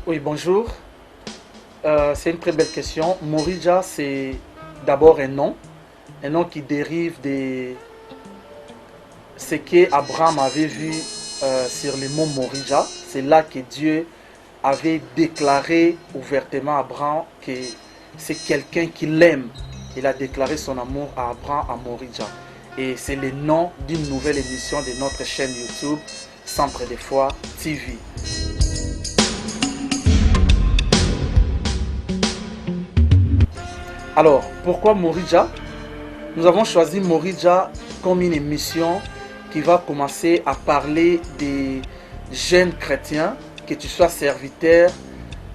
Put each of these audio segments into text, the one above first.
Oui, bonjour. C'est une très belle question. Morija, c'est d'abord un nom qui dérive de ce qu'Abraham avait vu sur les monts Morija. C'est là que Dieu avait déclaré ouvertement à Abraham que c'est quelqu'un qui l'aime. Il a déclaré son amour à Abraham à Morija. Et c'est le nom d'une nouvelle émission de notre chaîne YouTube, Centre des Foi TV. Alors, pourquoi Morija? Nous avons choisi Morija comme une émission qui va commencer à parler des jeunes chrétiens, que tu sois serviteur,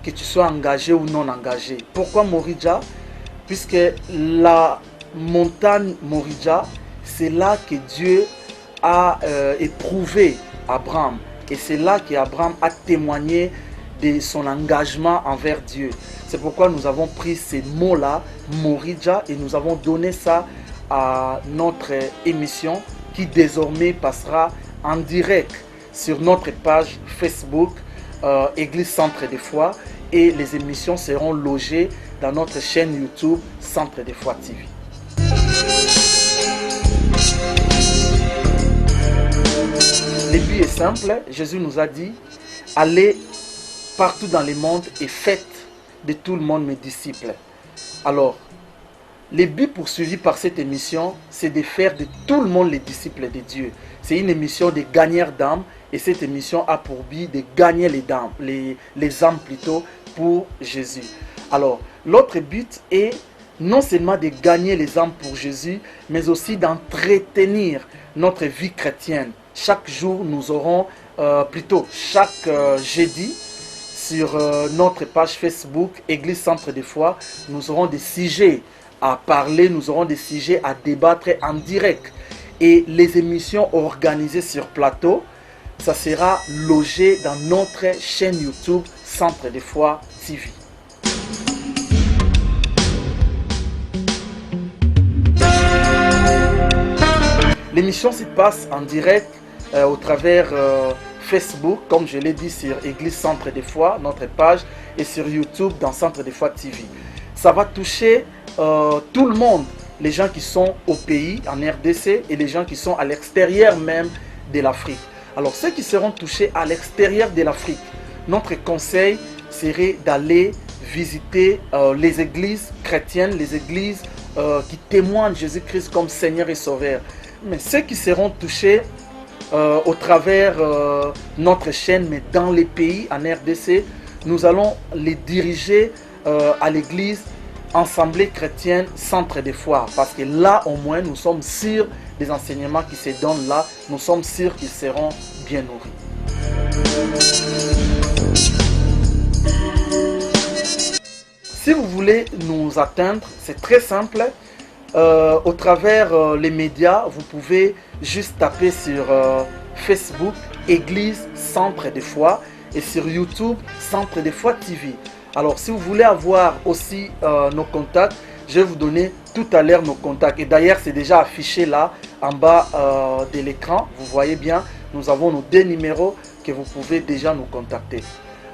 que tu sois engagé ou non engagé. Pourquoi Morija? Puisque la montagne Morija, c'est là que Dieu a éprouvé Abraham. Et c'est là qu'Abraham a témoigné de son engagement envers Dieu. C'est pourquoi nous avons pris ces mots-là, Morija, et nous avons donné ça à notre émission qui désormais passera en direct sur notre page Facebook Église Centre des Foi, et les émissions seront logées dans notre chaîne YouTube Centre des Foi TV. Le but est simple, Jésus nous a dit, allez partout dans le monde et faites de tout le monde mes disciples. Alors, le but poursuivi par cette émission, c'est de faire de tout le monde les disciples de Dieu. C'est une émission de gagneurs d'âmes, et cette émission a pour but de gagner les âmes plutôt pour Jésus. Alors, l'autre but est non seulement de gagner les âmes pour Jésus, mais aussi d'entretenir notre vie chrétienne. Chaque jour, nous aurons, chaque jeudi, sur notre page Facebook Église Centre des Foi, nous aurons des sujets à parler, nous aurons des sujets à débattre en direct. Et les émissions organisées sur plateau, ça sera logé dans notre chaîne YouTube Centre des Foi TV. L'émission se passe en direct au travers Facebook, comme je l'ai dit, sur Église Centre des Foi, notre page, et sur YouTube dans Centre des Foi TV. Ça va toucher tout le monde, les gens qui sont au pays, en RDC, et les gens qui sont à l'extérieur même de l'Afrique. Alors, ceux qui seront touchés à l'extérieur de l'Afrique, notre conseil serait d'aller visiter les églises chrétiennes, les églises qui témoignent Jésus-Christ comme Seigneur et Sauveur. Mais ceux qui seront touchés au travers notre chaîne, mais dans les pays, en RDC, nous allons les diriger à l'église Assemblée chrétienne Centre des Foi, parce que là au moins nous sommes sûrs des enseignements qui se donnent là, nous sommes sûrs qu'ils seront bien nourris. Si vous voulez nous atteindre, c'est très simple. Au travers les médias, vous pouvez juste taper sur Facebook Église Centre des Foi, et sur YouTube Centre des Foi TV. Alors, si vous voulez avoir aussi nos contacts, je vais vous donner tout à l'heure nos contacts. Et d'ailleurs, c'est déjà affiché là, en bas de l'écran. Vous voyez bien, nous avons nos deux numéros que vous pouvez déjà nous contacter.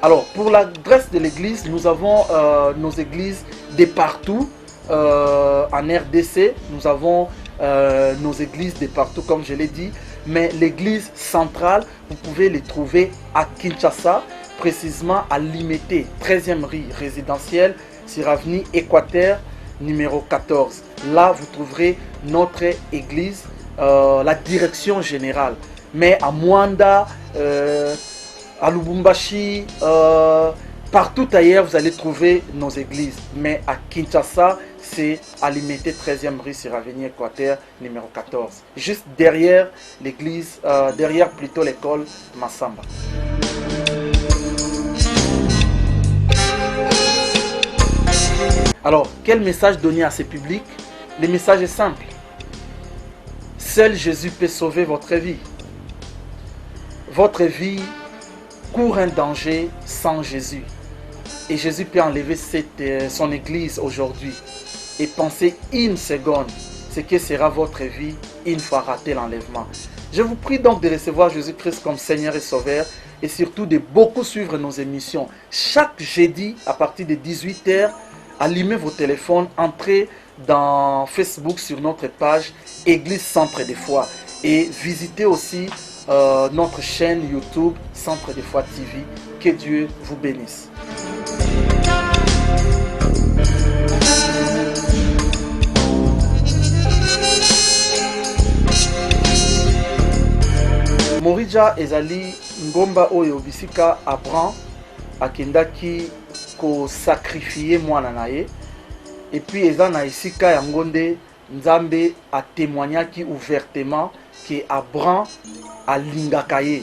Alors, pour l'adresse de l'église, nous avons nos églises de partout en RDC. Nous avons nos églises de partout, comme je l'ai dit. Mais l'église centrale, vous pouvez les trouver à Kinshasa, précisément à Limité, 13e rue résidentielle, sur avenue Équateur, numéro 14. Là, vous trouverez notre église, la direction générale. Mais à Mwanda, à Lubumbashi, partout ailleurs, vous allez trouver nos églises. Mais à Kinshasa, c'est à Limité, 13e rue sur avenue Équateur, numéro 14. Juste derrière l'église, derrière plutôt l'école Massamba. Alors, quel message donner à ce public? Le message est simple. Seul Jésus peut sauver votre vie. Votre vie court un danger sans Jésus. Et Jésus peut enlever son église aujourd'hui. Et pensez une seconde ce que sera votre vie une fois raté l'enlèvement. Je vous prie donc de recevoir Jésus-Christ comme Seigneur et Sauveur. et surtout de beaucoup suivre nos émissions. Chaque jeudi à partir de 18h, allumez vos téléphones, entrez dans Facebook sur notre page Église Centre des Foi et visitez aussi notre chaîne YouTube Centre des Foi TV. Que Dieu vous bénisse. Morija ezali ngomba oyo bisika Abraham akendaki ko sacrifier mwana na ye, et puis eza na esika yango nde Nzambe a témoignaki ouvertement que Abraham alingaka ye.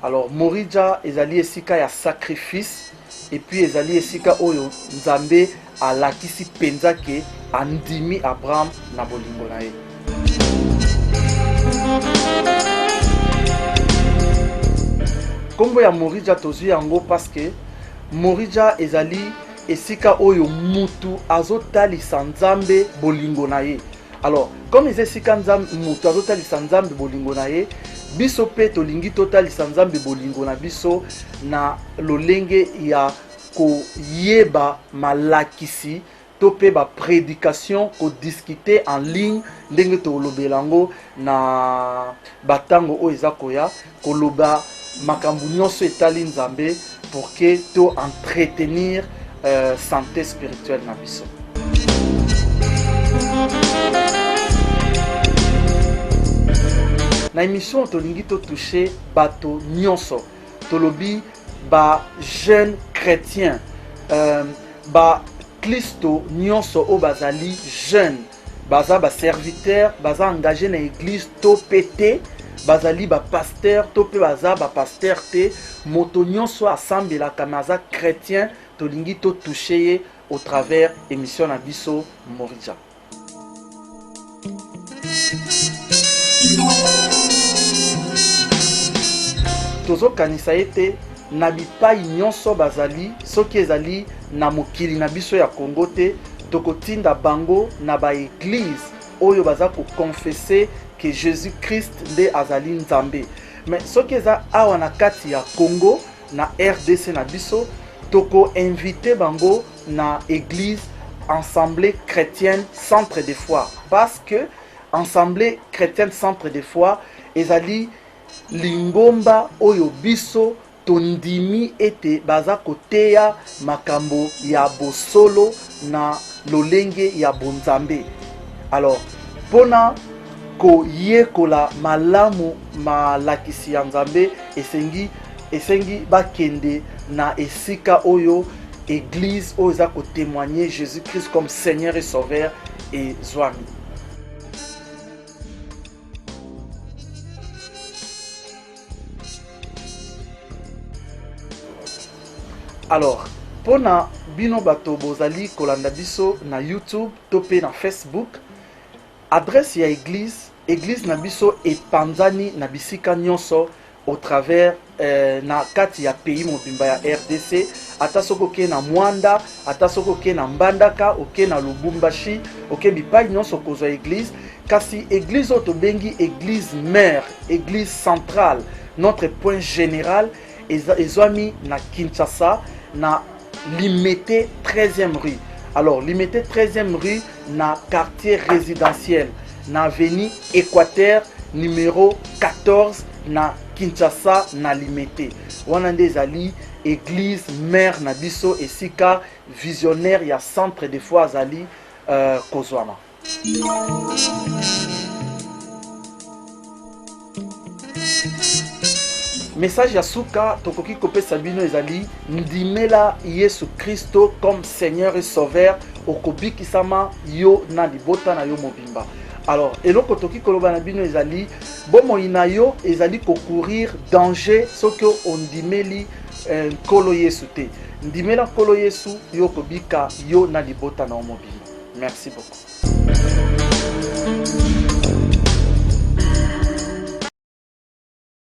Alors Morija ezali esika ya sacrifice, et puis ezali esika oyo Nzambe alakisi penza ke andimi Abraham na bolingo na ye. Kombo ya Morija tozwi yango parce que Morija ezali esika oyo mutu azotalisa Nzambe bolingo na ye. Alors comme esika mutu azotalisa Nzambe bolingo na ye, biso pe tolingi totalisa Nzambe bolingo na biso na lolenge ya koyeba malakisi to pe ba prédication ko discuter en ligne ndenge to lobelango na batango o ezakoya koloba makambu nyonso etali Nzambe pour que to entretenir santé spirituelle na biso. Na émission tolingi to toucher bato nyonso, tolobi ba jeune chrétien, ba Kristo nyonso o bazali jeune, baza ba serviteur, baza engagé na église to pété, bazali ba pasteur to pe baza ba pasteur te, moto nyonso assemblé kamaza chrétien tolingi to toucher au travers émission na biso Morija. Tozo kanisa ete na bipai nyonso bazali soki ezali na mokili na biso ya Congo te, tokotinda bango na ba église oyo baza ko confesser que Jésus-Christ nde azali Nzambe. Mais soki eza awa na kati ya Congo na RDC na biso, toko invité bango na église Assemblée chrétienne Centre des Foi, parce que Assemblée chrétienne Centre des Foi ezali lingomba oyo biso tondimi ete baza koteya makambo ya bosolo na lolenge ya bonzambe. Alors pona ko yekola malamu malakisi ya Nzambe esengi bakende na esika oyo église oyo za ko témoigner Jésus-Christ comme Seigneur et Sauveur et Zwami. Alors, pona bino bato bozali kolanda biso na YouTube topé na Facebook, adresse ya église na biso epanzani na bisika nyonso au travers na kati ya pays mobimba ya RDC, ata soko ke na Mwanda, ata soko ke na Mbandaka, oke na Lubumbashi, oke bipai nyonso kozwa église, kasi église oto bengi église mère, église centrale, notre point général ezwami na Kinshasa na Limete 13e rue. Alors Limete 13e rue na quartier résidentiel na avenue Équateur numéro 14 na Kinshasa na Limete. Wana nde ezali église mère na biso esika visionnaire ya Centre des Foi azali kozwama. Message ya suka tokoki kopesa bino ezali ndimela Yesu Kristo comme Seigneur et Sauveur okobikisama yo na libota na yo mobimba. Alors eloko toki koloba na bino ezali bomoi na yo ezali kokurir danger soki ondimeli nkolo Yesu te. Ndimela nkolo Yesu yo kobika yo na libota na yo mobimba. Merci beaucoup.